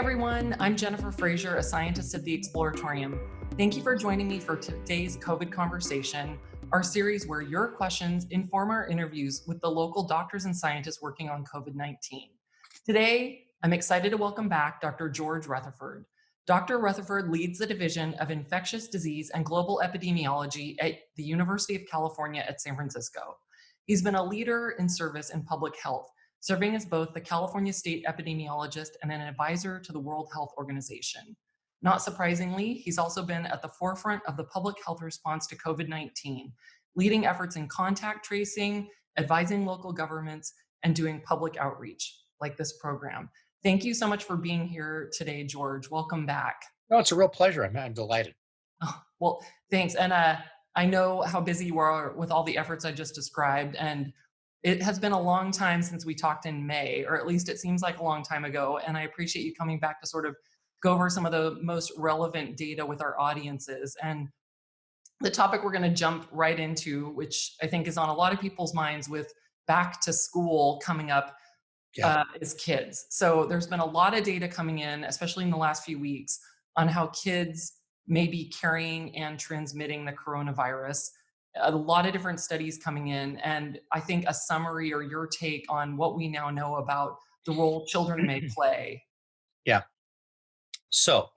everyone. I'm Jennifer Frazier, a scientist at the Exploratorium. Thank you for joining me for today's COVID conversation, our series where your questions inform our interviews with the local doctors and scientists working on COVID-19. Today, I'm excited to welcome back Dr. George Rutherford. Dr. Rutherford leads the Division of Infectious Disease and Global Epidemiology at the University of California at San Francisco. He's been a leader in service in public health, serving as both the California State Epidemiologist and an advisor to the World Health Organization. Not surprisingly, he's also been at the forefront of the public health response to COVID-19, leading efforts in contact tracing, advising local governments, and doing public outreach, like this program. Thank you so much for being here today, George. Welcome back. No, it's a real pleasure. I'm delighted. Oh, well, thanks. And I know how busy you are with all the efforts I just described, and it has been a long time since we talked in May, or at least it seems like a long time ago, and I appreciate you coming back to sort of go over some of the most relevant data with our audiences. And the topic we're going to jump right into, which I think is on a lot of people's minds with back to school coming up, is kids. So there's been a lot of data coming in, especially in the last few weeks, on how kids may be carrying and transmitting the coronavirus. A lot of different studies coming in, and I think a summary or your take on what we now know about the role children may play. Yeah. So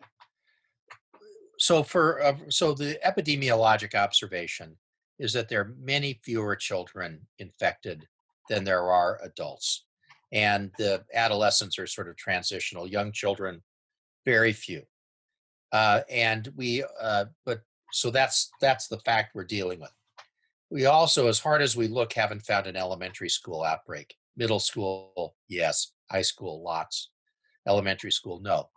the epidemiologic observation is that there are many fewer children infected than there are adults, and the adolescents are sort of transitional. Young children, very few, so that's the fact we're dealing with. We also, as hard as we look, haven't found an elementary school outbreak. Middle school, yes. High school, lots. Elementary school, no.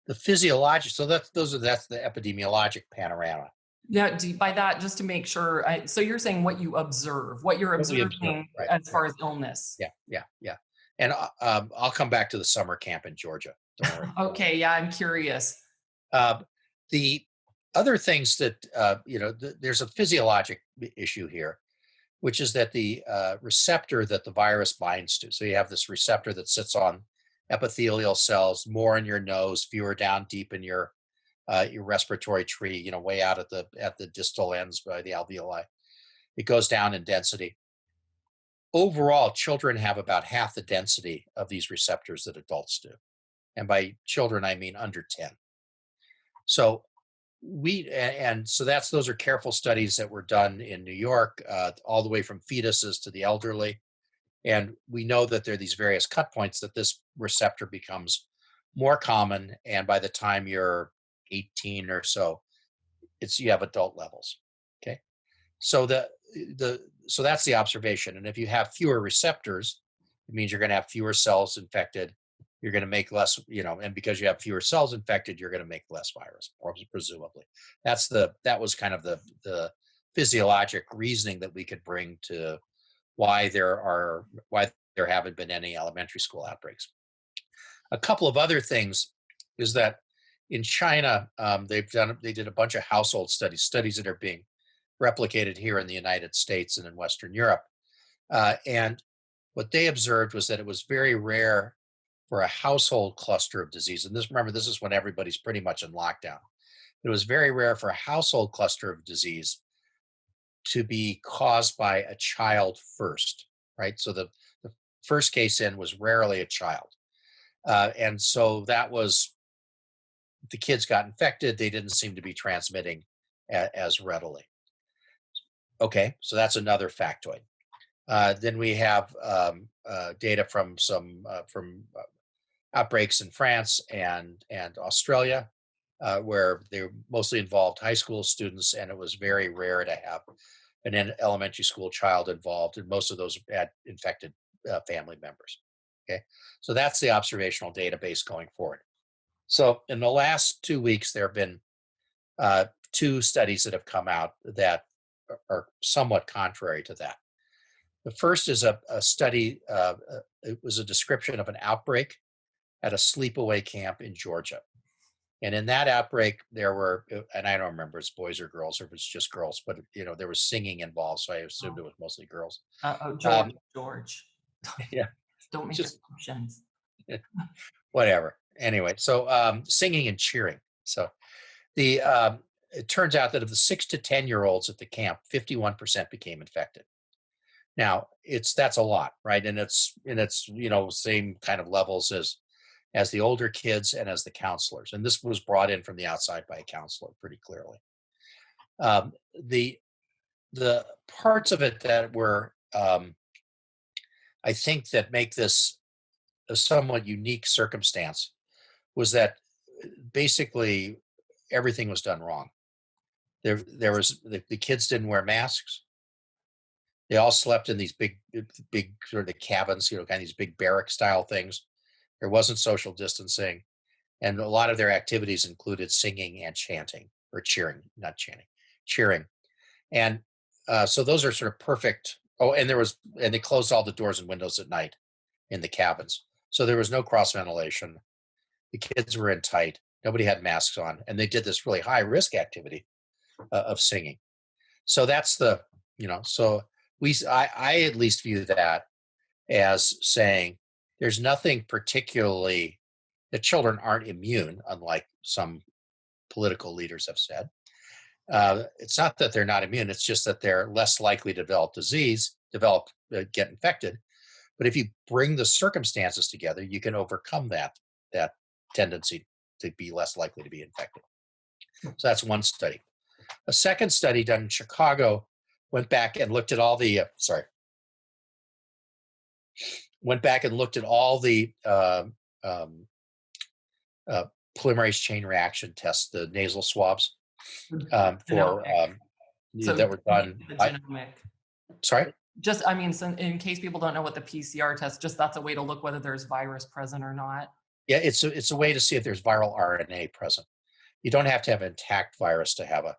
The physiologic, so that's the epidemiologic panorama. Yeah, by that, just to make sure, so you're saying what you're observing right, as far as illness. Yeah. And I'll come back to the summer camp in Georgia. Don't worry. Okay, yeah, I'm curious. The other things that, there's a physiologic issue here, which is that the receptor that the virus binds to. So you have this receptor that sits on epithelial cells, more in your nose, fewer down deep in your respiratory tree, way out at the distal ends by the alveoli. It goes down in density. Overall, children have about half the density of these receptors that adults do. And by children, I mean under 10. So those are careful studies that were done in New York, all the way from fetuses to the elderly. And we know that there are these various cut points that this receptor becomes more common. And by the time you're 18 or so, you have adult levels. Okay. So so that's the observation. And if you have fewer receptors, it means you're going to have fewer cells infected. You're going to make less, and because you have fewer cells infected, you're going to make less virus, or presumably. That was kind of the physiologic reasoning that we could bring to why there haven't been any elementary school outbreaks. A couple of other things is that in China, they did a bunch of household studies that are being replicated here in the United States and in Western Europe. And what they observed was that it was very rare for a household cluster of disease. And this is when everybody's pretty much in lockdown. It was very rare for a household cluster of disease to be caused by a child first, right? So the first case in was rarely a child. And so that was, the kids got infected. They didn't seem to be transmitting as readily. Okay, so that's another factoid. Then we have data from outbreaks in France and Australia, where they mostly involved high school students, and it was very rare to have an elementary school child involved, and most of those had infected family members. Okay, so that's the observational database going forward. So in the last 2 weeks, there have been 2 studies that have come out that are somewhat contrary to that. The first is a study, it was a description of an outbreak at a sleepaway camp in Georgia. And in that outbreak, there were, and I don't remember if it's boys or girls, or if it's just girls, but there was singing involved, so I assumed it was mostly girls. George. Yeah. Don't make assumptions. Whatever. anyway, so singing and cheering. So the it turns out that of the 6 to 10-year-olds at the camp, 51% became infected. Now, that's a lot, right? And it's same kind of levels as the older kids and as the counselors. And this was brought in from the outside by a counselor pretty clearly. Um, the the parts of it that were I think that make this a somewhat unique circumstance was that basically everything was done wrong. There was the kids didn't wear masks. They all slept in these big sort of cabins, kind of these big barrack style things. There wasn't social distancing, and a lot of their activities included singing and chanting or cheering, not chanting, cheering. And so those are sort of perfect. Oh, and they closed all the doors and windows at night in the cabins, so there was no cross ventilation. The kids were in tight. Nobody had masks on, and they did this really high risk activity of singing. So that's so I at least view that as saying there's nothing particularly, the children aren't immune, unlike some political leaders have said. It's not that they're not immune, it's just that they're less likely to get infected. But if you bring the circumstances together, you can overcome that tendency to be less likely to be infected. So that's one study. A second study done in Chicago went back and looked at all the polymerase chain reaction tests, the nasal swabs So that were done. the genomic. Sorry? Just, I mean, so in case people don't know what the PCR test, just that's a way to look whether there's virus present or not. Yeah, it's a way to see if there's viral RNA present. You don't have to have an intact virus to have a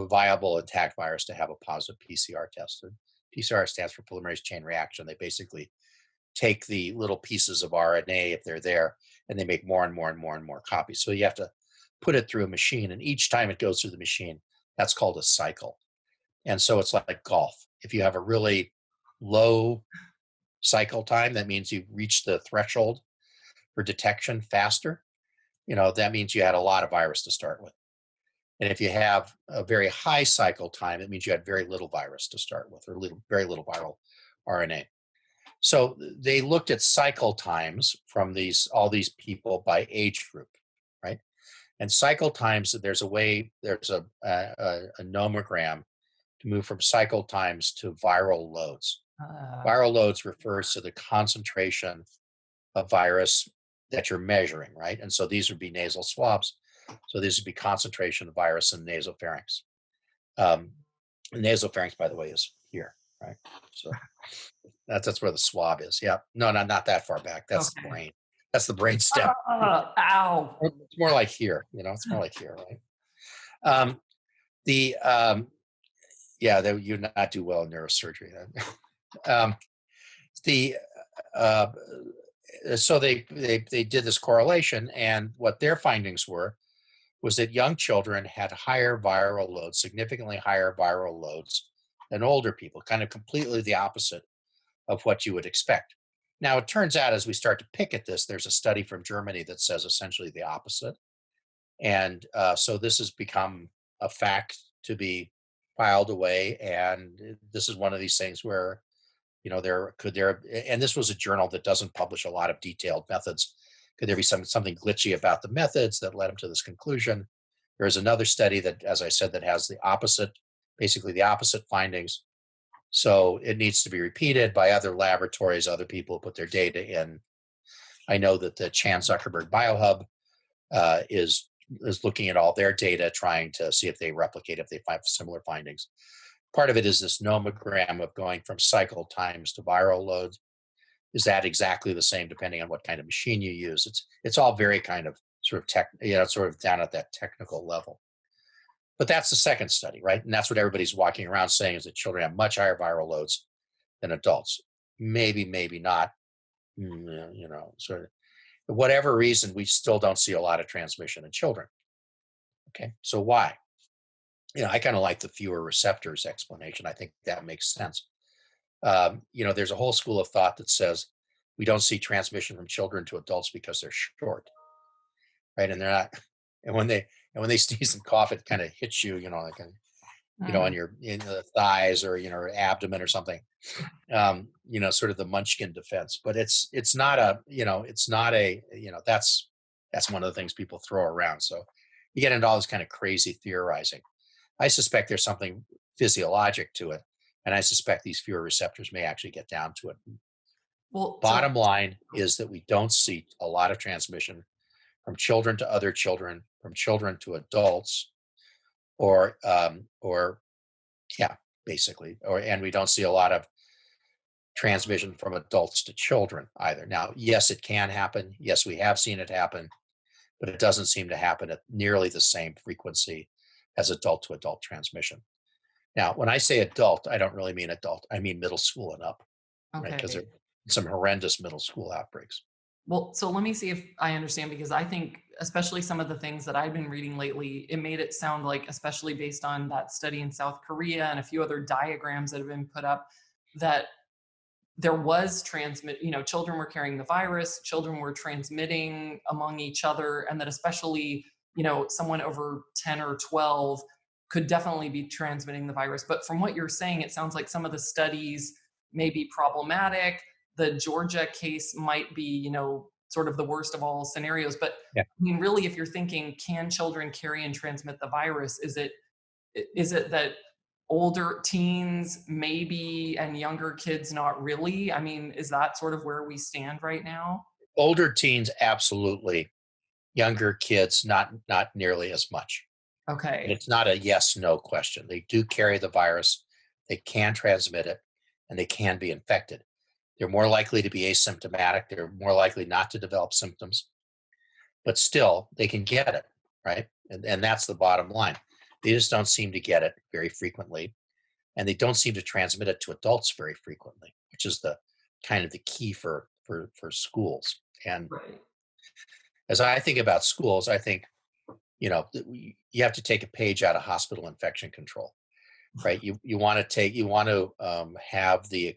viable intact virus to have a positive PCR test. And PCR stands for polymerase chain reaction. They basically take the little pieces of RNA, if they're there, and they make more and more and more and more copies. So you have to put it through a machine, and each time it goes through the machine, that's called a cycle. And so it's like golf. If you have a really low cycle time, that means you reach the threshold for detection faster. That means you had a lot of virus to start with. And if you have a very high cycle time, it means you had very little virus to start with, or very little viral RNA. So they looked at cycle times from all these people by age group, right? And cycle times, there's a nomogram to move from cycle times to viral loads. Viral loads refers to the concentration of virus that you're measuring, right? And so these would be nasal swabs. So these would be concentration of virus in nasopharynx. Nasopharynx, by the way, is here, right? So that's where the swab is. Yeah. No, not that far back. That's the brain. That's the brain stem. Ow. It's more like here. It's more like here, right? You not do well in neurosurgery. So they did this correlation, and what their findings was that young children had higher viral loads, significantly higher viral loads than older people, kind of completely the opposite of what you would expect. Now, it turns out as we start to pick at this, there's a study from Germany that says essentially the opposite. And so this has become a fact to be filed away. And this is one of these things where, and this was a journal that doesn't publish a lot of detailed methods. Could there be something glitchy about the methods that led them to this conclusion? There's another study that, as I said, that has basically the opposite findings. So it needs to be repeated by other laboratories, other people put their data in. I know that the Chan Zuckerberg Biohub is looking at all their data, trying to see if they replicate, if they find similar findings. Part of it is this nomogram of going from cycle times to viral loads. Is that exactly the same depending on what kind of machine you use? It's all very kind of sort of down at that technical level. But that's the second study, right? And that's what everybody's walking around saying, is that children have much higher viral loads than adults. Maybe not. Sort of. For whatever reason, we still don't see a lot of transmission in children. Okay, so why? I kind of like the fewer receptors explanation. I think that makes sense. There's a whole school of thought that says we don't see transmission from children to adults because they're short. right? And they're not, and when they sneeze and cough, it kind of hits you, like, on Mm. in the thighs or, or abdomen or something. Sort of the munchkin defense. But it's not a, it's not a, that's one of the things people throw around. So you get into all this kind of crazy theorizing. I suspect there's something physiologic to it, and I suspect these fewer receptors may actually get down to it. Well, so Bottom line is that we don't see a lot of transmission from children to other children, from children to adults, or yeah, basically, and we don't see a lot of transmission from adults to children either. Now, yes, it can happen. Yes, we have seen it happen, but it doesn't seem to happen at nearly the same frequency as adult to adult transmission. Now, when I say adult, I don't really mean adult. I mean middle school and up, right? Because there okay. are some horrendous middle school outbreaks. Well, so let me see if I understand, because I think, especially some of the things that I've been reading lately, it made it sound like, especially based on that study in South Korea and a few other diagrams that have been put up, that there was children were carrying the virus, children were transmitting among each other, and that especially, someone over 10 or 12 could definitely be transmitting the virus. But from what you're saying, it sounds like some of the studies may be problematic. The Georgia case might be, sort of the worst of all scenarios. But Yeah. I mean, really, if you're thinking, can children carry and transmit the virus? Is it that older teens maybe and younger kids not really? I mean, is that sort of where we stand right now? Older teens, absolutely. Younger kids, not nearly as much. And Okay. it's not a yes no question. They do carry the virus, they can transmit it, and they can be infected. They're more likely to be asymptomatic. They're more likely not to develop symptoms, but still, they can get it, right? And that's the bottom line. They just don't seem to get it very frequently, and they don't seem to transmit it to adults very frequently, which is the kind of the key for schools. And Right. as I think about schools, I think you have to take a page out of hospital infection control, right? You want to have the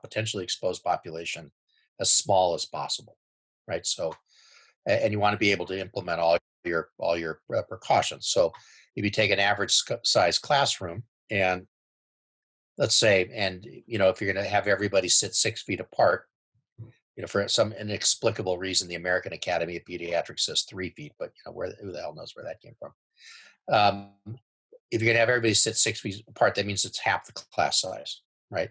potentially exposed population as small as possible, right? So, and you want to be able to implement all your precautions. So, if you take an average size classroom, and let's say, and if you're going to have everybody sit 6 feet apart, for some inexplicable reason, the American Academy of Pediatrics says 3 feet, but who the hell knows where that came from? If you're going to have everybody sit 6 feet apart, that means it's half the class size, right?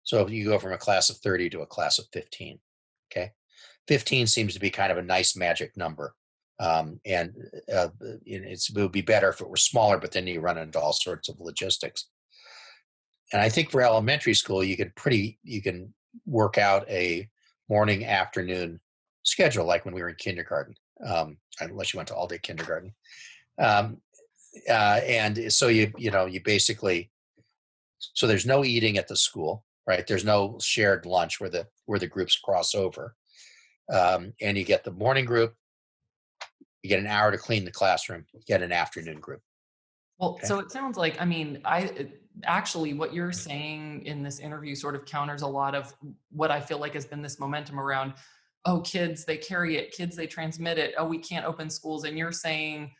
So if you go from a class of 30 to a class of 15, okay, 15 seems to be kind of a nice magic number. And it would be better if it were smaller, but then you run into all sorts of logistics. And I think for elementary school, you can work out a morning afternoon schedule like when we were in kindergarten, unless you went to all day kindergarten. Um, and so you basically, so there's no eating at the school, right? There's no shared lunch where the groups cross over, and you get the morning group, you get an hour to clean the classroom, you get an afternoon group. Well, Okay. so it sounds like, I mean, actually, what you're saying in this interview sort of counters a lot of what I feel like has been this momentum around, oh, kids, they carry it, kids, they transmit it, oh, we can't open schools. And you're saying,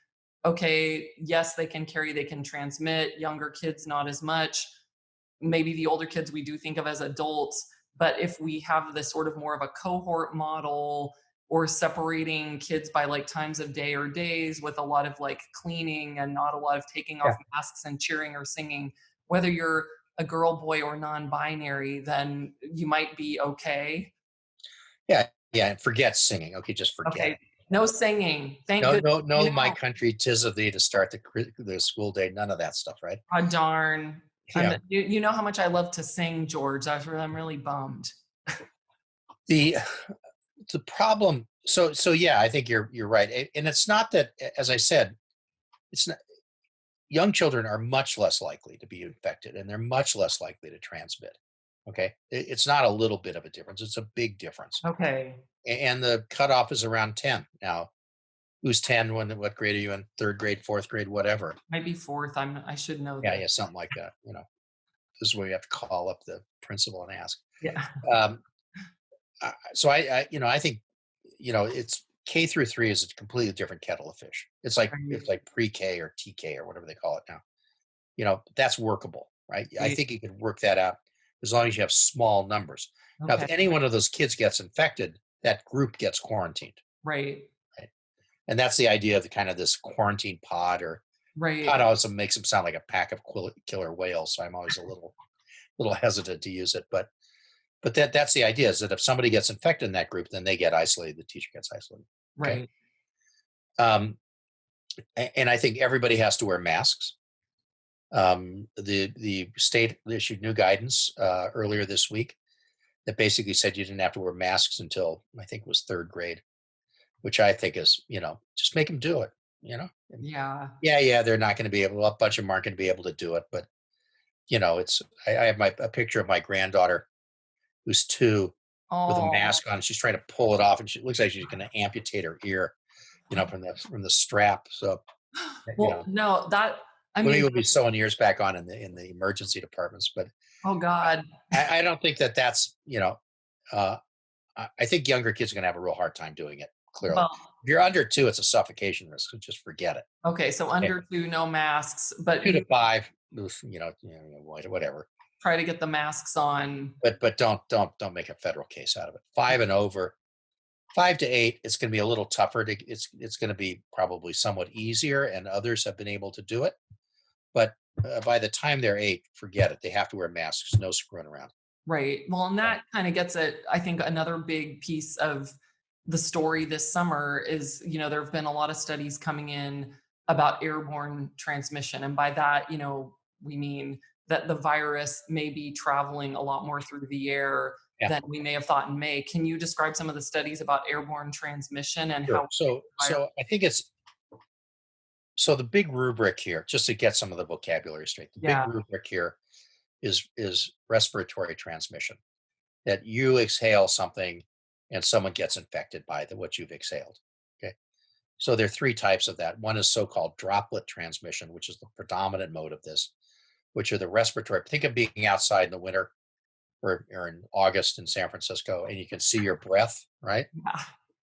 okay, yes, they can carry, they can transmit, younger kids, not as much. Maybe the older kids we do think of as adults, but if we have this sort of more of a cohort model, or separating kids by like times of day or days with a lot of like cleaning and not a lot of taking off Yeah. masks and cheering or singing, whether you're a girl, boy, or non-binary, then you might be okay. Yeah. Yeah. And forget singing. Okay. Just forget Okay, it. no singing, thank No, goodness. no, you no, my know country, 'tis of thee to start the school day. None of that stuff, right? oh darn. Yeah. You know how much I love to sing, George. I'm really bummed. The the problem. So yeah, I think you're right, and it's not that, as I said, it's not. Young children are much less likely to be infected, and they're much less likely to transmit. Okay, it's not a little bit of a difference; it's a big difference, Okay, and the cutoff is around 10 now. Who's 10? What grade are you in? Third grade, fourth grade, whatever. might be fourth. I should know Yeah, this. yeah, something like that. This is where you have to call up the principal and ask. Yeah. Um, so I think it's K through 3 is a completely different kettle of fish. It's Right. like pre-K or TK or whatever they call it now. That's workable, right? I Right. think you could work that out as long as you have small numbers. Now, if Okay. any one of those kids gets infected, that group gets quarantined, Right. right? And that's the idea of the kind of this quarantine pod, or Right. pod also makes them sound like a pack of killer whales. So I'm always a little hesitant to use it, but that's the idea, is that if somebody gets infected in that group, then they get isolated. The teacher gets isolated. Okay. Right. Um, and I think everybody has to wear masks. The state issued new guidance earlier this week that basically said you didn't have to wear masks until I think it was third grade, which I think is, just make them do it. And Yeah. yeah, they're not going to be able. A bunch of them aren't going to be able to do it, but it's. I have a picture of my granddaughter who's 2 with a Oh, mask on. She's trying to pull it off, and she looks like she's going to amputate her ear, from the strap. So you well, know, no, I we mean, will be sewing ears back on in the emergency departments, but oh God. I don't think that's uh, I think younger kids are going to have a real hard time doing it. Clearly, Well, if you're under 2, it's a suffocation risk. So just forget it. okay, so Okay, under 2, no masks, but 2 you to 5, whatever. try to get the masks on. But don't make a federal case out of it. 5 and over, 5 to 8, it's going to be a little tougher. It's going to be probably somewhat easier, and others have been able to do it. But by the time they're 8, forget it. They have to wear masks. No screwing around. Right. Well, and Yeah. that kind of gets at, I think, another big piece of the story this summer is, there have been a lot of studies coming in about airborne transmission. And by that, we mean that the virus may be traveling a lot more through the air Yeah. than we may have thought in May. Can you describe some of the studies about airborne transmission and Sure. how virus? So I think it's so the big rubric here, just to get some of the vocabulary straight. The big Yeah. rubric here is respiratory transmission. That you exhale something and someone gets infected by what you've exhaled. Okay. So there are 3 types of that. One is so-called droplet transmission, which is the predominant mode of this, which are the respiratory. Think of being outside in the winter, or in August in San Francisco, and you can see your breath, right? Yeah.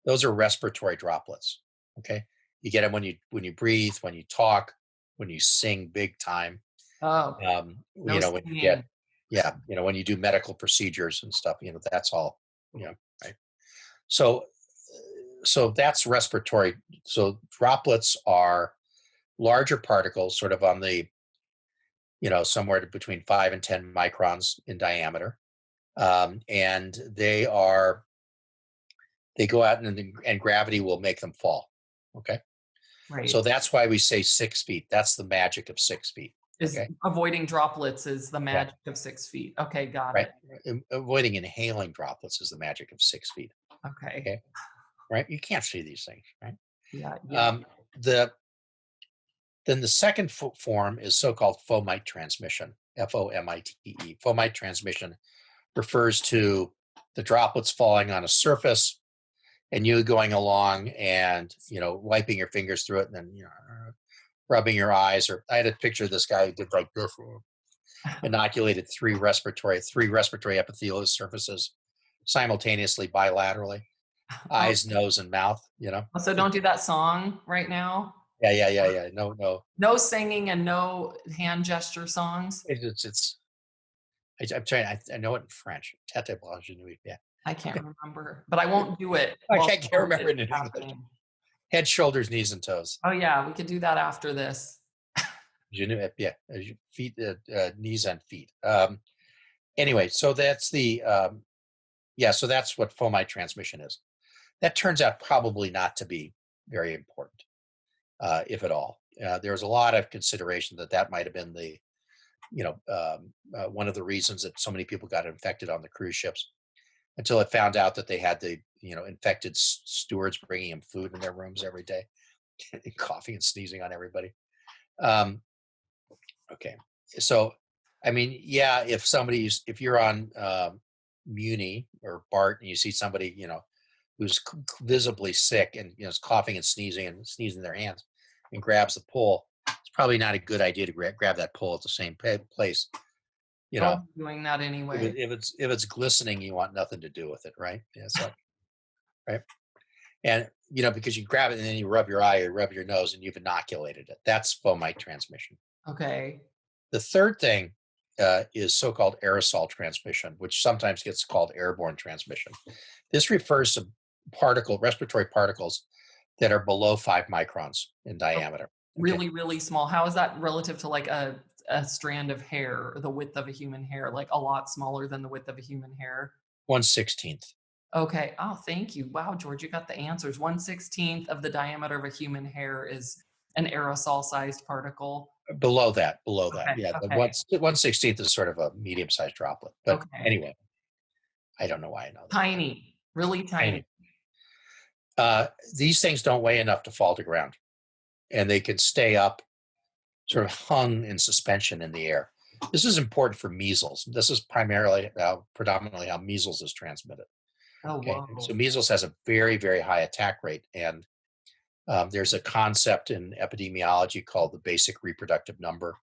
Those are respiratory droplets. Okay. You get them when you breathe, when you talk, when you sing big time. Oh, no When you get, singing. yeah, when you do medical procedures and stuff, that's all, right. So, so that's respiratory. So droplets are larger particles, sort of on the, somewhere between 5 and 10 microns in diameter. And they go out, and gravity will make them fall. Okay. So Right. that's why we say 6 feet. That's the magic of 6 feet. Is Okay. avoiding droplets is the Yeah. magic of 6 feet. Okay, got Right. it. Avoiding inhaling droplets is the magic of 6 feet. Okay. Okay. Right. You can't see these things. Right. Yeah, yeah. Um, the Then the second form is so-called fomite transmission. FOMITE. Fomite transmission refers to the droplets falling on a surface, and you going along and wiping your fingers through it, and then rubbing your eyes. Or I had a picture of this guy who did like this, inoculated three respiratory epithelial surfaces simultaneously, bilaterally, Oh, eyes, nose, and mouth. so don't do that song right now? Yeah. No, no. No singing and no hand gesture songs? It's I'm trying. I know it in French. Tete blanche nuit. Yeah. I can't Okay. remember, but I won't do it I while can't it's remember it in English. happening. Head, shoulders, knees, and toes. Oh, yeah, we could do that after this. Yeah. Feet, knees, and feet. Anyway, so that's the yeah. So that's what fomite transmission is. That turns out probably not to be very important, if at all. There's a lot of consideration that might have been the one of the reasons that so many people got infected on the cruise ships, until it found out that they had the infected stewards bringing them food in their rooms every day, and coughing and sneezing on everybody. Um, okay, so I mean, yeah, if you're on Muni or BART, and you see somebody who's visibly sick, and is coughing and sneezing their hands, and grabs the pole, it's probably not a good idea to grab that pole at the same place. You know, Don't be doing that anyway. if it's glistening, you want nothing to do with it, right? Yeah, so right. And, because you grab it and then you rub your eye or rub your nose and you've inoculated it. That's fomite transmission. Okay. The third thing is so-called aerosol transmission, which sometimes gets called airborne transmission. This refers to respiratory particles that are below 5 microns in Oh, diameter. Okay, really, really small. How is that relative to like a strand of hair, or the width of a human hair, like a lot smaller than the width of a human hair? 1/16. Okay. Oh, thank you. Wow, George, you got the answers. 1/16 of the diameter of a human hair is an aerosol-sized particle. Below that. Okay, Yeah, the okay, 1/16 is sort of a medium-sized droplet. But okay. anyway, I don't know why I know that, but Tiny, really tiny. anyway, uh, these things don't weigh enough to fall to ground, and they can stay up, sort of hung in suspension in the air. This is important for measles. This is predominantly how measles is transmitted. Oh, Okay, so whoa. measles has a very, very high attack rate, and there's a concept in epidemiology called the basic reproductive number,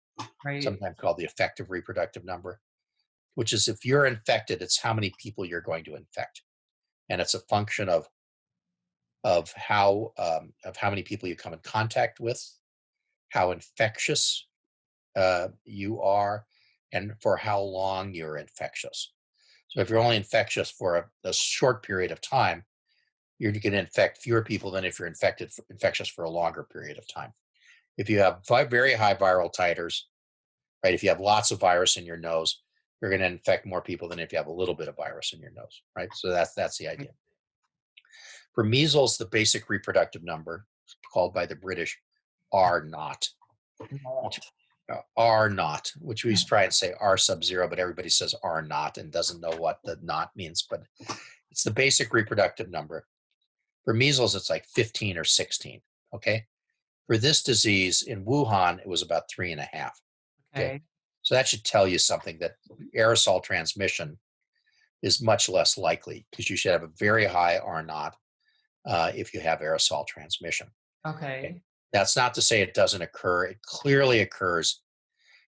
Right. sometimes called the effective reproductive number, which is if you're infected, it's how many people you're going to infect, and it's a function of how many people you come in contact with, how infectious you are, and for how long you're infectious. So if you're only infectious for a short period of time, you're going to infect fewer people than if you're infectious for a longer period of time. If you have very high viral titers, right? If you have lots of virus in your nose, you're going to infect more people than if you have a little bit of virus in your nose, right? So that's the idea. For measles, the basic reproductive number, called by the British R naught, which Not. R naught, which we try and say R sub zero, but everybody says R naught and doesn't know what the naught means. But it's the basic reproductive number. For measles, it's like 15 or 16. Okay. For this disease in Wuhan, it was about 3.5. Okay. Okay. So that should tell you something, that aerosol transmission is much less likely because you should have a very high R naught if you have aerosol transmission. Okay. Okay. That's not to say it doesn't occur. It clearly occurs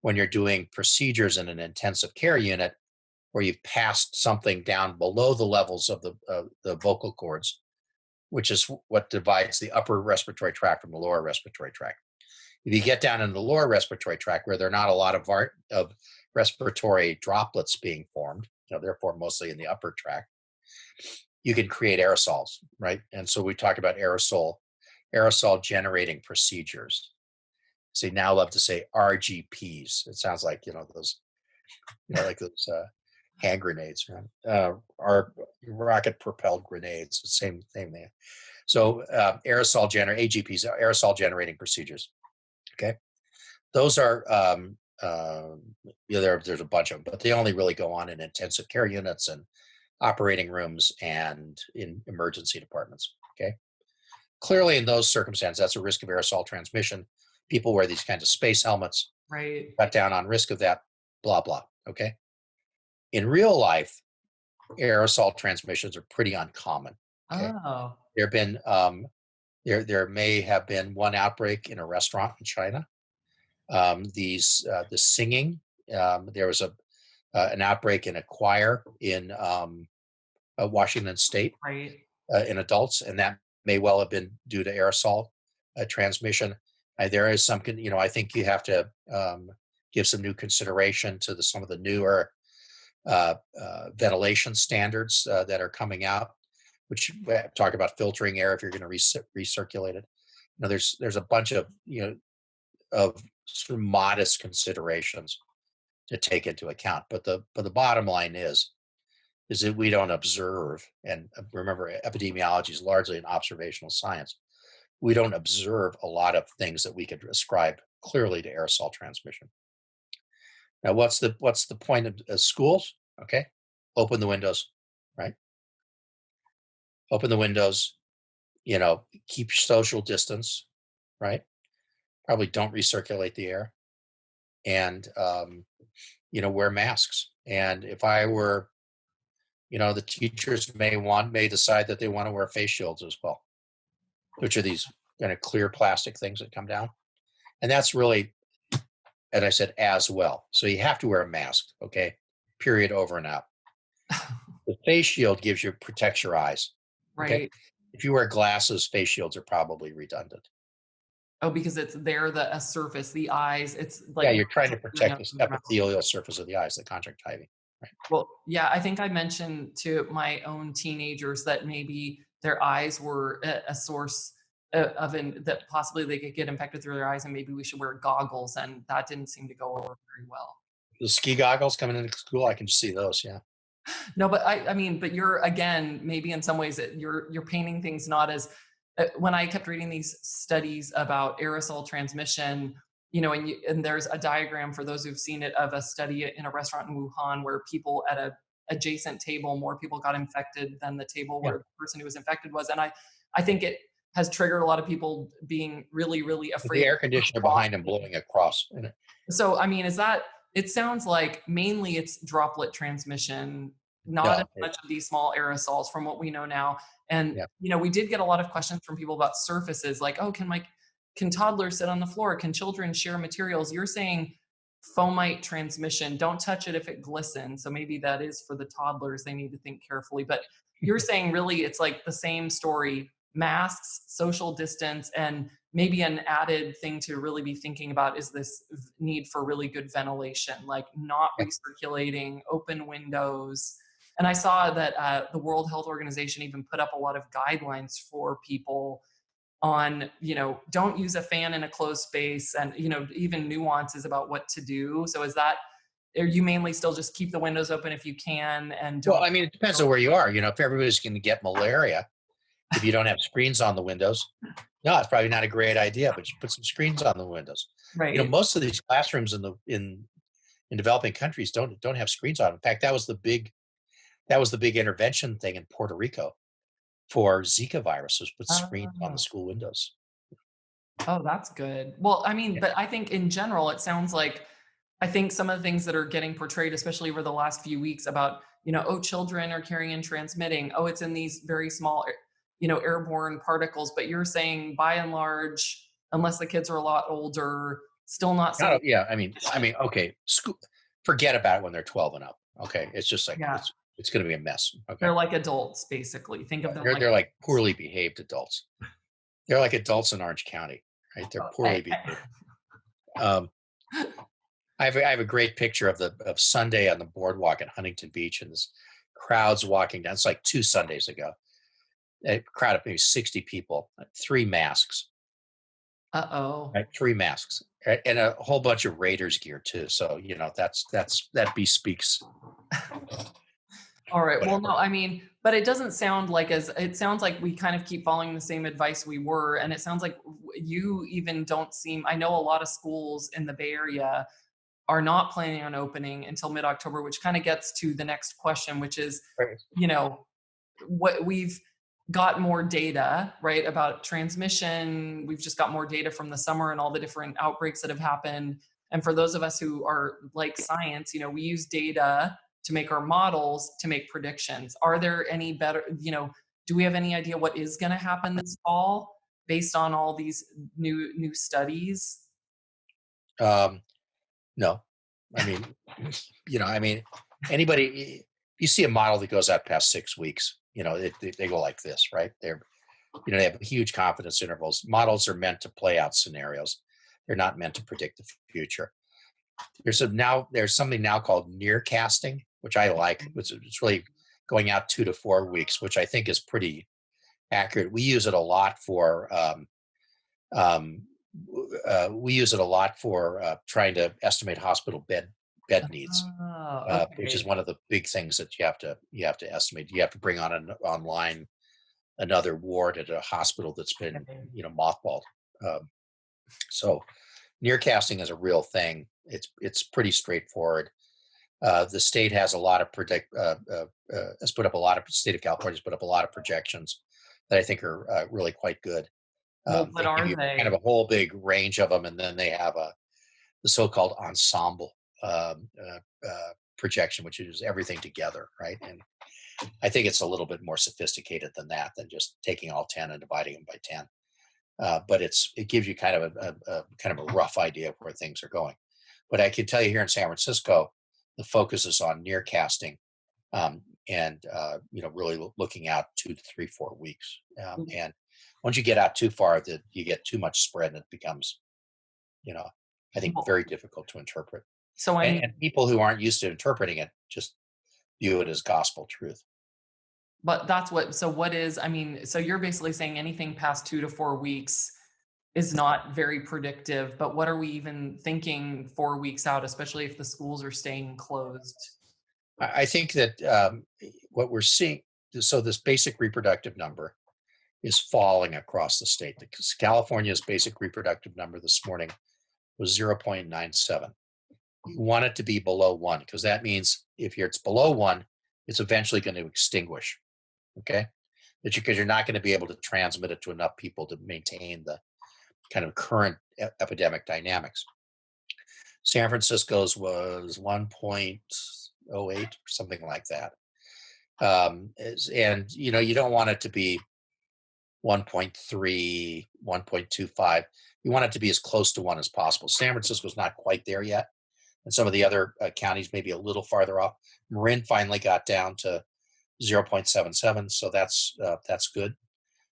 when you're doing procedures in an intensive care unit where you've passed something down below the levels of the vocal cords, which is what divides the upper respiratory tract from the lower respiratory tract. If you get down in the lower respiratory tract where there are not a lot of respiratory droplets being formed, they're formed mostly in the upper tract, you can create aerosols, right? And so we talk about aerosol generating procedures. So now love to say RGPs. It sounds like, those, like those hand grenades, right? Our rocket propelled grenades, same thing. So AGPs, aerosol generating procedures. Okay. Those are, there's a bunch of them, but they only really go on in intensive care units and operating rooms and in emergency departments. Okay. Clearly, in those circumstances, that's a risk of aerosol transmission. People wear these kinds of space helmets, Right. cut down on risk of that, blah, blah. Okay. In real life, aerosol transmissions are pretty uncommon. Okay. Oh, There have been, there may have been one outbreak in a restaurant in China. The singing, there was an outbreak in a choir in Washington State right. in adults, and that may well have been due to aerosol transmission. There is some, I think you have to give some new consideration to some of the newer ventilation standards that are coming out, which talk about filtering air if you're going to recirculate it. There's a bunch of of sort of modest considerations to take into account, but the bottom line is that we don't observe, and remember, epidemiology is largely an observational science. We don't observe a lot of things that we could ascribe clearly to aerosol transmission. Now, what's the point of schools? Okay, open the windows, right? Open the windows. Keep social distance, right? Probably don't recirculate the air, and wear masks. And if I were, the teachers may decide that they want to wear face shields as well, which are these kind of clear plastic things that come down. And that's really, as I said, as well. So you have to wear a mask, okay? Period, over and out. The face shield protects your eyes, okay? Right. If you wear glasses, face shields are probably redundant. Oh, because it's there, a surface, the eyes, it's Yeah, like you're trying to your protect nose this and your mouth. epithelial surface of the eyes, the conjunctiva. Right. Well, yeah, I think I mentioned to my own teenagers that maybe their eyes were a source that possibly they could get infected through their eyes, and maybe we should wear goggles, and that didn't seem to go over very well. The ski goggles coming into school, I can see those. Yeah. No, but I mean, but you're again, maybe in some ways that you're painting things not as when I kept reading these studies about aerosol transmission, and there's a diagram for those who've seen it of a study in a restaurant in Wuhan where people at a adjacent table, more people got infected than the table Yeah. where the person who was infected was. And I think it has triggered a lot of people being really, really With the afraid air conditioner of behind him blowing across. so, I mean, it sounds like mainly it's droplet transmission, not as No. much of these small aerosols from what we know now. And, Yeah. we did get a lot of questions from people about surfaces like, oh, can toddlers sit on the floor? Can children share materials? You're saying fomite transmission, don't touch it if it glistens. So maybe that is for the toddlers. They need to think carefully. But you're saying really it's like the same story, masks, social distance, and maybe an added thing to really be thinking about is this need for really good ventilation, like not Yeah. recirculating, open windows. And I saw that the World Health Organization even put up a lot of guidelines for people on, don't use a fan in a closed space, and, even nuances about what to do. So are you mainly still just keep the windows open if you can and Well, don't? I mean, it depends on where you are. If everybody's going to get malaria, if you don't have screens on the windows, no, it's probably not a great idea. But you put some screens on the windows. Right. Most of these classrooms in developing countries don't have screens on. In fact, that was the big intervention thing in Puerto Rico for Zika virus, was put screens on the Oh. school windows. Oh, that's good. Well, I mean, Yeah. but I think in general, it sounds like I think some of the things that are getting portrayed, especially over the last few weeks about, oh, children are carrying and transmitting. Oh, it's in these very small, airborne particles. But you're saying by and large, unless the kids are a lot older, still not Not seeing. yeah, okay, school, forget about it when they're 12 and up. Okay, it's just like Yeah. it's going to be a mess. Okay, They're like adults, basically. Think of them they're like they're like poorly behaved adults. They're like adults in Orange County, right? They're poorly behaved. Um, I have a great picture of Sunday on the boardwalk at Huntington Beach, and this crowds walking down. It's like 2 Sundays ago. A crowd of maybe 60 people, 3 masks, uh-oh. right? 3 masks, right? And a whole bunch of Raiders gear too. So that bespeaks All right. Well, whatever. no, I mean, but it doesn't sound like it sounds like we kind of keep following the same advice we were. And it sounds like you even don't seem, I know a lot of schools in the Bay Area are not planning on opening until mid-October, which kind of gets to the next question, which is, Right. you know, what we've got more data, right, about transmission. We've just got more data from the summer and all the different outbreaks that have happened. And for those of us who are like science, we use data to make our models to make predictions. Are there any better, do we have any idea what is going to happen this fall based on all these new studies? Um, no, I mean, anybody, you see a model that goes out past 6 weeks, they go like this, right? They have huge confidence intervals. Models are meant to play out scenarios. They're not meant to predict the future. There's something now called near casting, which I like. It's really going out 2 to 4 weeks, which I think is pretty accurate. We use it a lot for um, trying to estimate hospital bed needs, Oh, which is okay. one of the big things that you have to estimate. You have to bring online another ward at a hospital that's been Okay. mothballed. Um, so near casting is a real thing. It's pretty straightforward. The state has a lot of has put up a lot of state of California has put up a lot of projections that I think are really quite good. Well, what They give are you kind of they? a whole big range of them, and then they have the so-called ensemble projection, which is everything together, right? And I think it's a little bit more sophisticated than that, than just taking all 10 and dividing them by 10. But it gives you kind of a rough idea of where things are going. But I can tell you here in San Francisco, the focus is on near casting. really looking out 2 to 3, 4 weeks. And once you get out too far, that you get too much spread, and it becomes, you know, I think, Well, very difficult to interpret. so I And mean, people who aren't used to interpreting it just view it as gospel truth. but that's what, so what is, I mean, so you're basically saying anything past 2 to 4 weeks is not very predictive, but what are we even thinking 4 weeks out, especially if the schools are staying closed? I think that what we're seeing, so this basic reproductive number is falling across the state. California's basic reproductive number this morning was 0.97. You want it to be below 1, because that means if it's below 1, it's eventually going to extinguish. Okay, because you're not going to be able to transmit it to enough people to maintain the kind of current epidemic dynamics. San Francisco's was 1.08 or something like that. And you don't want it to be 1.3, 1.25. You want it to be as close to 1 as possible. San Francisco's not quite there yet, and some of the other counties maybe a little farther off. Marin finally got down to 0.77, so that's good.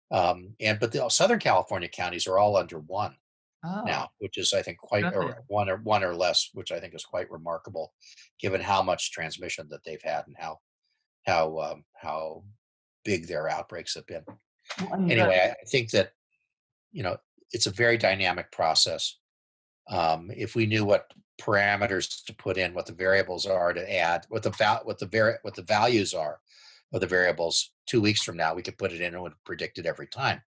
But the Southern California counties are all under 1 Oh, now, which is, I think, quite, okay. or 1 or less, which I think is quite remarkable, given how much transmission that they've had, and how big their outbreaks have been. Well, and the Anyway, I think that you know it's a very dynamic process. If we knew what parameters to put in, what the variables are to add, what the values are of the variables 2 weeks from now, we could put it in and would predict it every time.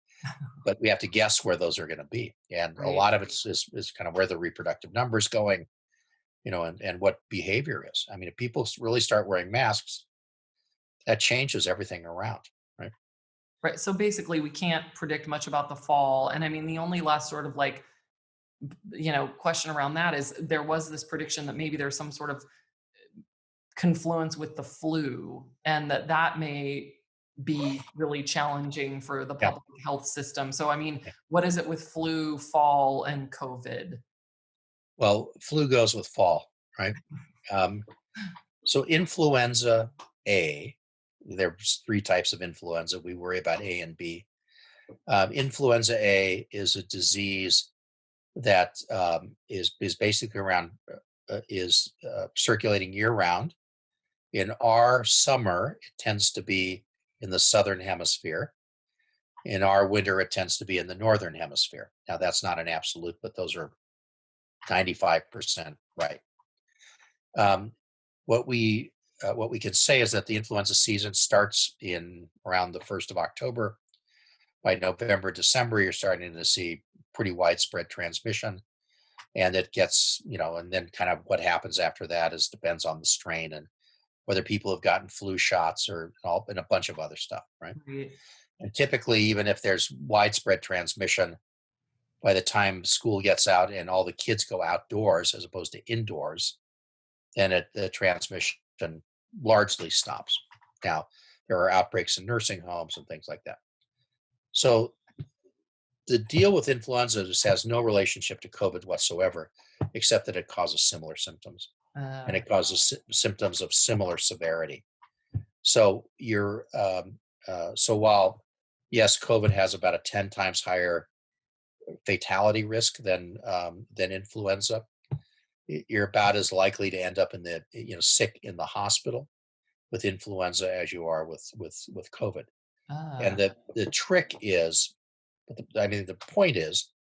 But we have to guess where those are going to be, and a right. lot of it is kind of where the reproductive number is going, and what behavior is. I mean, if people really start wearing masks, that changes everything around, right? Right. So basically, we can't predict much about the fall. And I mean, the only last sort of like, question around that is there was this prediction that maybe there's some sort of confluence with the flu and that may be really challenging for the Yeah, public health system. So, I mean, yeah. what is it with flu, fall, and COVID? Well, flu goes with fall, right? Um, so influenza A, there's 3 types of influenza. We worry about A and B. Influenza A is a disease that is basically around is circulating year round. In our summer, it tends to be in the southern hemisphere. In our winter, it tends to be in the northern hemisphere. Now, that's not an absolute, but those are 95% right. Um, what we can say is that the influenza season starts in around the 1st of October. By November, December, you're starting to see pretty widespread transmission, and it gets, and then kind of what happens after that is depends on the strain and whether people have gotten flu shots or and a bunch of other stuff, right? Right. And typically, even if there's widespread transmission, by the time school gets out and all the kids go outdoors as opposed to indoors, then the transmission largely stops. Now, there are outbreaks in nursing homes and things like that. So the deal with influenza just has no relationship to COVID whatsoever, except that it causes similar symptoms, and Uh, it causes symptoms of similar severity. So so while yes, COVID has about a 10 times higher fatality risk than influenza, you're about as likely to end up sick in the hospital with influenza as you are with COVID. And uh, the trick is, the point is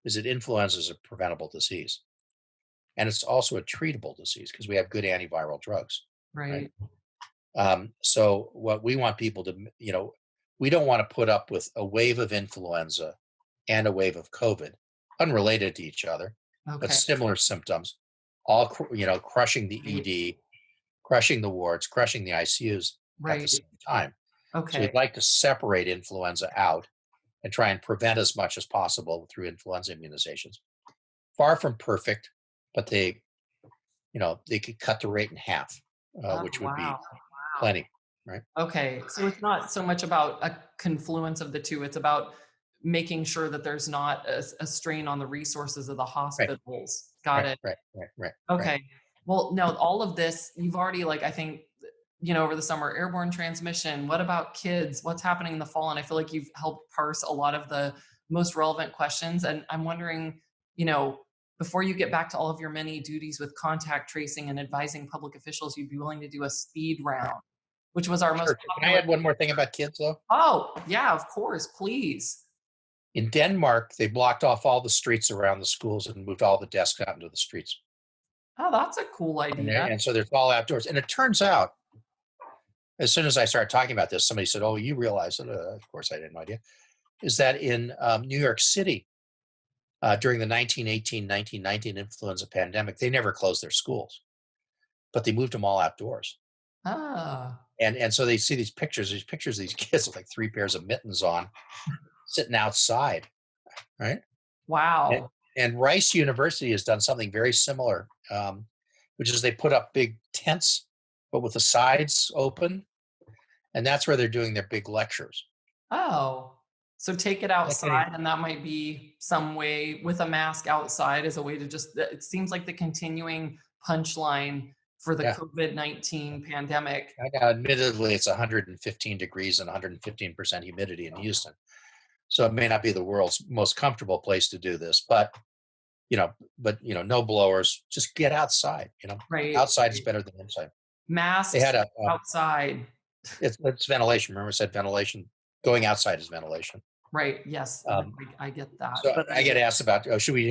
that influenza is a preventable disease, and it's also a treatable disease because we have good antiviral drugs, right? right. So what we want people to, we don't want to put up with a wave of influenza and a wave of COVID, unrelated to each other, but Okay. similar symptoms, all crushing the Right. ED, crushing the wards, crushing the ICUs at the Right. same time. So Okay. we'd like to separate influenza out and try and prevent as much as possible through influenza immunizations. Far from perfect, but they could cut the rate in half, Oh, which would wow. be plenty, right? Okay, so it's not so much about a confluence of the two, it's about making sure that there's not a strain on the resources of the Right, hospitals. Got right, it. right, right, right, right. Okay. Well, no, all of this, you've already, like, I think over the summer, airborne transmission. What about kids? What's happening in the fall? And I feel like you've helped parse a lot of the most relevant questions. And I'm wondering, you know, before you get back to all of your many duties with contact tracing and advising public officials, you'd be willing to do a speed round, which was our most Sure. Can I popular. add one more thing about kids, though? Oh, yeah, of course, please. In Denmark, they blocked off all the streets around the schools and moved all the desks out into the streets. Oh, that's a cool And, idea. and so they're all outdoors. And it turns out, as soon as I started talking about this, somebody said, "Oh, you realize it?" Of course, I had no idea. Is that in New York City during the 1918-1919 influenza pandemic, they never closed their schools, but they moved them all outdoors. Ah, And so they see these pictures of these kids with like three pairs of mittens on, sitting outside, right? And, wow. and Rice University has done something very similar, which is they put up big tents, but with the sides open, and that's where they're doing their big lectures. Oh, so take it Like any, outside, and that might be some way with a mask outside as a way to just it seems like the continuing punchline for the yeah. COVID-19 pandemic. Now, admittedly, it's 115 degrees and 115% humidity in Houston, so it may not be the world's most comfortable place to do this, but no blowers. Just get outside. Right, Outside is right. better than inside. They Masks had a outside. it's ventilation. Remember, I said ventilation. Going outside is ventilation. Right, yes, Um, I get that, so but I get asked about, oh, should we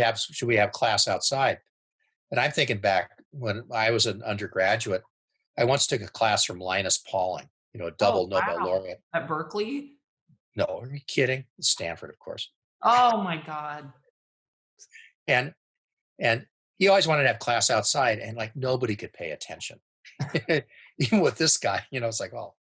have class outside? And I'm thinking back when I was an undergraduate. I once took a class from Linus Pauling, a oh, double Nobel wow. laureate. At Berkeley? No, are you kidding? Stanford, of course. Oh my god. And and he always wanted to have class outside, and like nobody could pay attention. Even with this guy, it's like, oh,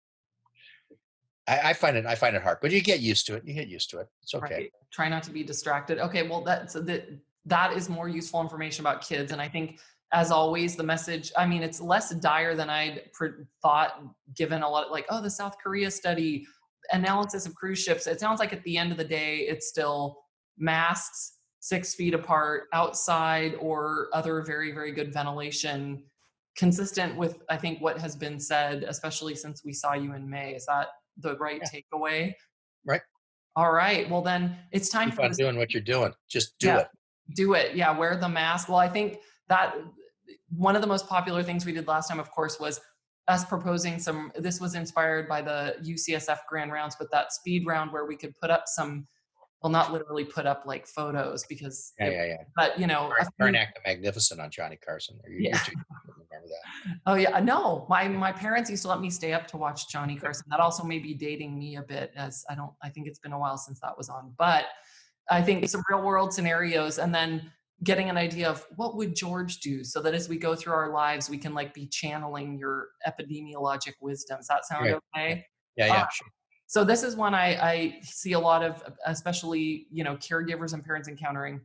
I find it hard, but you get used to it. You get used to it. It's okay. Right. Try not to be distracted. Okay, well that is more useful information about kids, and I think as always the message. I mean, it's less dire than thought, given a lot like the South Korea study analysis of cruise ships. It sounds like at the end of the day, it's still masks 6 feet apart outside or other very very good ventilation, consistent with I think what has been said, especially since we saw you in May. Is that the right Yeah, takeaway? right. All right. Well, then it's time Keep for on this. doing what you're doing. Just do Yeah, it. do it. Yeah, wear the mask. Well, I think that one of the most popular things we did last time, of course, was us proposing some. This was inspired by the UCSF grand rounds, but that speed round where we could put up some, well, not literally put up like photos because Yeah, yeah, yeah. but a few. Act of Magnificent on Johnny Carson. You're Yeah. too young to remember that. Oh yeah, no. My parents used to let me stay up to watch Johnny Carson. That also may be dating me a bit, as I think it's been a while since that was on. But I think some real world scenarios, and then getting an idea of what would George do, so that as we go through our lives, we can like be channeling your epidemiologic wisdom. Does that sound Right. Yeah, okay? yeah, Uh, yeah. Sure. so this is one I see a lot of, especially caregivers and parents encountering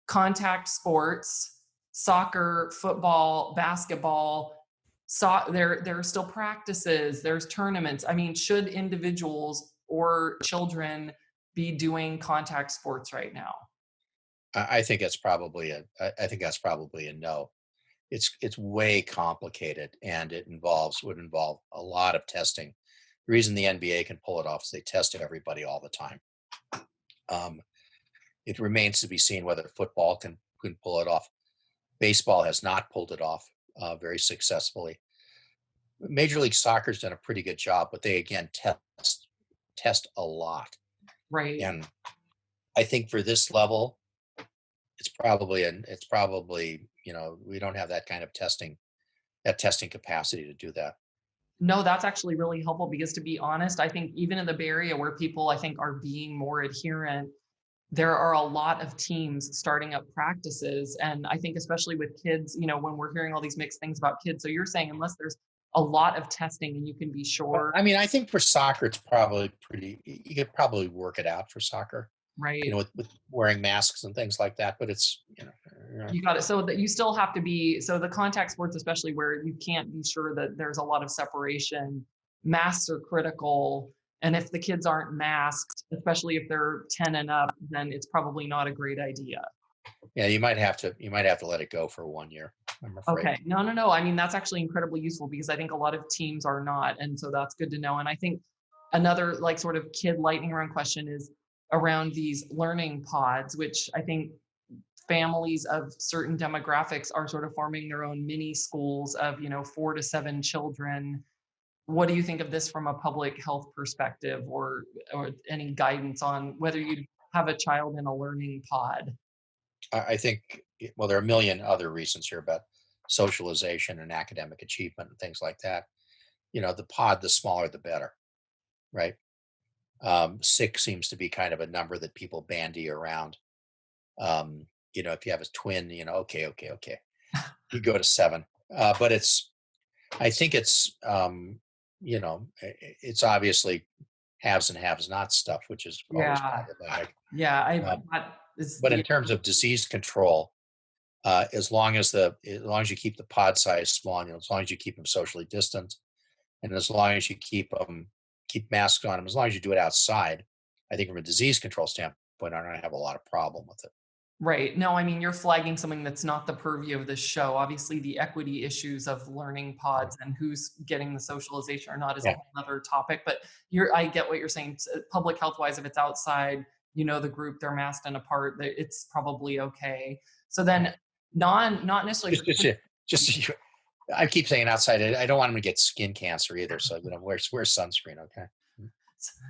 contact sports, soccer, football, basketball. So there are still practices, there's tournaments. I mean, should individuals or children be doing contact sports right now? I think it's probably I think that's probably a no. It's way complicated, and would involve a lot of testing. The reason the NBA can pull it off is they test everybody all the time. Um, it remains to be seen whether football can pull it off. Baseball has not pulled it off very successfully. Major League Soccer's done a pretty good job, but they again test a lot. Right. And I think for this level, we don't have that kind of testing capacity to do that. No, that's actually really helpful because, to be honest, I think even in the Bay Area where people I think are being more adherent, there are a lot of teams starting up practices. And I think especially with kids, when we're hearing all these mixed things about kids. So you're saying unless there's a lot of testing and you can be But sure, I mean, I think for soccer, it's probably pretty. You could probably work it out for soccer, right? with wearing masks and things like that. But it's You got it. So that you still have to be, so the contact sports, especially where you can't be sure that there's a lot of separation, masks are critical. And if the kids aren't masked, especially if they're 10 and up, then it's probably not a great idea. Yeah, you might have to let it go for 1 year, I'm afraid. Okay. No, no, no. I mean, that's actually incredibly useful because I think a lot of teams are not. And so that's good to know. And I think another like sort of kid lightning round question is around these learning pods, which I think families of certain demographics are sort of forming their own mini schools of, 4 to 7 children. What do you think of this from a public health perspective, or any guidance on whether you'd have a child in a learning pod? I think, well, there are a million other reasons here about socialization and academic achievement and things like that. The pod, the smaller, the better, right? Six seems to be kind of a number that people bandy around. If you have a twin, okay, okay, okay, you go to seven. But I think it's obviously haves and haves not stuff, which is always Yeah. problematic. Yeah. Um, That is but the in terms of disease control, as long as you keep the pod size small, as long as you keep them socially distant, and as long as you keep masks on them, as long as you do it outside, I think from a disease control standpoint, I don't have a lot of problem with it. Right. No, I mean, you're flagging something that's not the purview of this show. Obviously, the equity issues of learning pods and who's getting the socialization or not is a Yeah, whole other topic. But I get what you're saying. Public health wise, if it's outside, the group, they're masked and apart, it's probably okay. So yeah. then, not necessarily for Just, kids. just, I keep saying outside. I don't want them to get skin cancer either. So wear sunscreen, okay?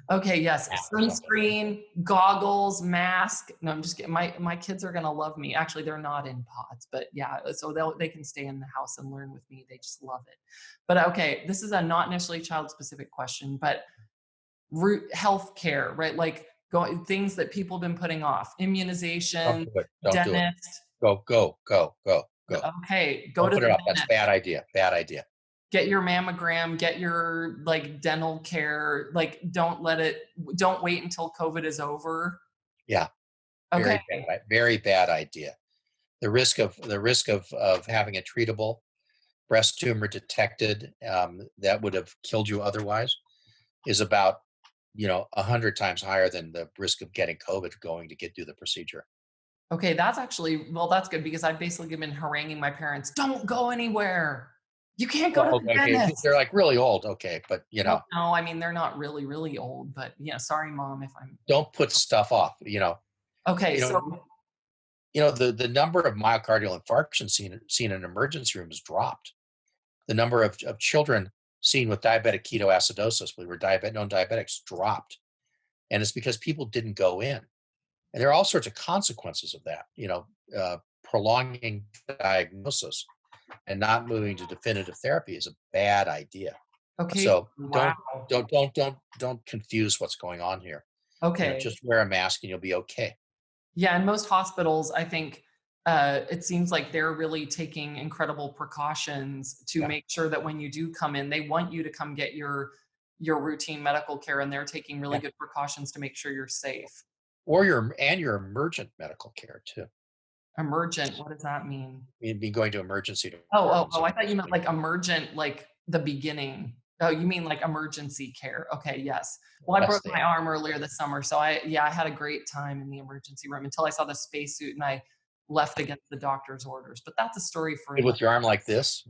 Okay, yes, Hat or something. sunscreen, goggles, mask. No, I'm just kidding. My kids are gonna love me. Actually, they're not in pods, but yeah, so they can stay in the house and learn with me. They just love it. But okay, this is a not necessarily child specific question, but root health care, right? Like things that people have been putting off: Don't immunization, do it. Don't do it. dentist. Go, go, go, go, go. Okay, go Don't to put the it off. That's a dentist. bad idea. Bad idea. Get your mammogram, get your like dental care. Like don't wait until COVID is over. Yeah, Okay. very bad idea. The risk of having a treatable breast tumor detected, that would have killed you otherwise, is about 100 times higher than the risk of getting COVID going to get do the procedure. Okay, that's actually, well, that's good because I've basically been haranguing my parents, "Don't go anywhere. You can't go to Well, the okay, if dentist." they're like really old, okay, but Well, no, I mean, they're not really, really old, but yeah, sorry, mom, if I'm don't put stuff off. okay, You so know, the number of myocardial infarctions seen in emergency rooms dropped. The number of children seen with diabetic ketoacidosis, we were known diabetics, dropped, and it's because people didn't go in. And there are all sorts of consequences of that. Prolonging diagnosis and not moving to definitive therapy is a bad idea. okay, So wow. don't confuse what's going on here. Okay. Just wear a mask and you'll be okay. Yeah, in most hospitals, I think, it seems like they're really taking incredible precautions to Yeah. make sure that when you do come in, they want you to come get your routine medical care, and they're taking really Yeah. good precautions to make sure you're safe. Or your emergent medical care too. Emergent, what does that mean? You'd be going to emergency Oh, oh, departments oh, if I thought there's you meant like emergent, like the beginning. Oh, you mean like emergency care. Okay, yes. Well, I less broke than. my arm earlier this summer, so I had a great time in the emergency room until I saw the spacesuit and I left against the doctor's orders. But that's a story for another. With your arm like this.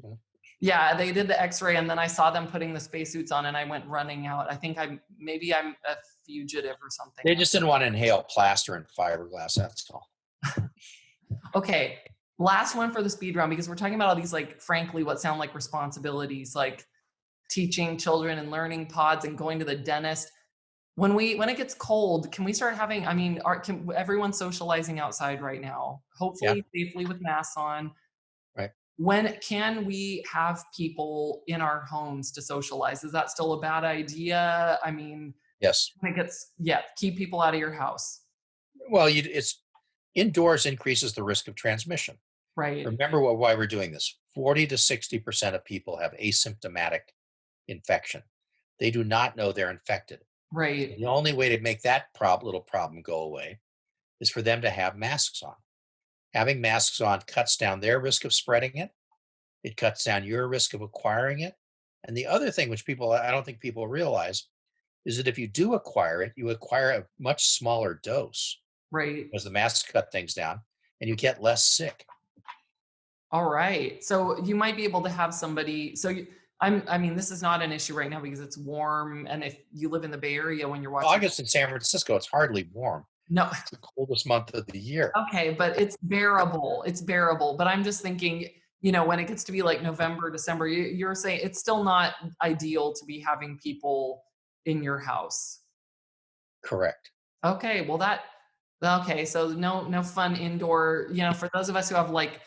Yeah, they did the X-ray and then I saw them putting the spacesuits on and I went running out. I think I'm a fugitive or something. They just didn't want to inhale plaster and fiberglass. That's all. Okay, last one for the speed round because we're talking about all these like frankly what sound like responsibilities like teaching children and learning pods and going to the dentist. When it gets cold, can we start having, I mean, can everyone's socializing outside right now, Yeah. hopefully safely with masks on. Right. When can we have people in our homes to socialize? Is that still a bad idea? I mean, Yes. I think yeah, keep people out of your house. Well, it's indoors increases the risk of transmission. Right. Remember why we're doing this. 40 to 60% of people have asymptomatic infection. They do not know they're infected. So Right. the only way to make that little problem go away is for them to have masks on. Having masks on cuts down their risk of spreading it. It cuts down your risk of acquiring it. And the other thing, which I don't think people realize, is that if you do acquire it, you acquire a much smaller dose Right. because the masks cut things down. and you get less sick. All right. So you might be able to have somebody. I mean, this is not an issue right now because it's warm. And if you live in the Bay Area when you're watching, August in San Francisco, it's hardly warm. no, It's the coldest month of the year. okay, but it's bearable. It's bearable. But I'm just thinking, when it gets to be like November, December, you're saying it's still not ideal to be having people in your house. Correct. Okay, well okay, so no fun indoor, for those of us who have like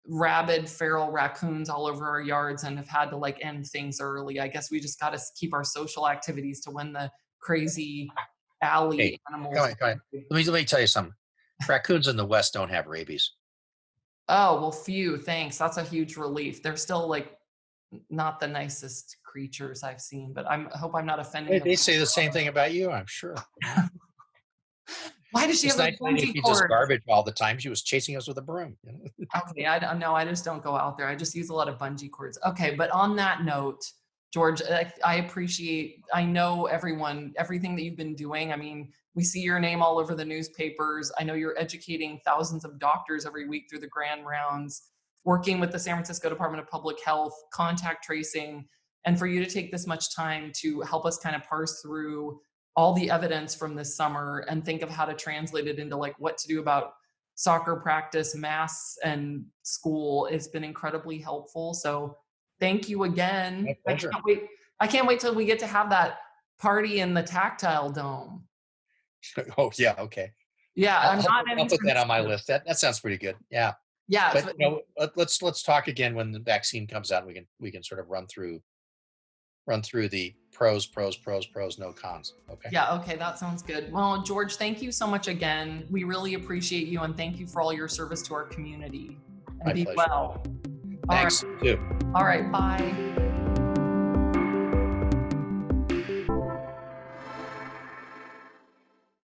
rabid feral raccoons all over our yards and have had to like end things early. I guess we just got to keep our social activities to when the crazy alley Hey, animals. come on. Let me tell you something. Raccoons in the West don't have rabies. Oh, well, phew, thanks. That's a huge relief. They're still like not the nicest creatures I've seen, but I hope I'm not offending them. They say the same thing about you, I'm sure. Why does she This have a nice lady bungee feeds us cord? garbage all the time. She was chasing us with a broom. Okay, I don't know. I just don't go out there. I just use a lot of bungee cords. Okay, but on that note, George, I appreciate, I know everything that you've been doing. I mean, we see your name all over the newspapers. I know you're educating thousands of doctors every week through the grand rounds, working with the San Francisco Department of Public Health, contact tracing, and for you to take this much time to help us kind of parse through all the evidence from this summer and think of how to translate it into like what to do about soccer practice, masks, and school has been incredibly helpful. So thank you again. My pleasure. I can't wait till we get to have that party in the tactile dome. Oh, yeah. Okay. Yeah, I'll put that on my list. That sounds pretty good. Yeah. Yeah, But let's talk again when the vaccine comes out. We can sort of run through the pros, no cons. Okay. yeah, okay, that sounds good. Well, George, thank you so much again. We really appreciate you and thank you for all your service to our community. And My be pleasure. well. Thanks. All right. Too. All right, bye.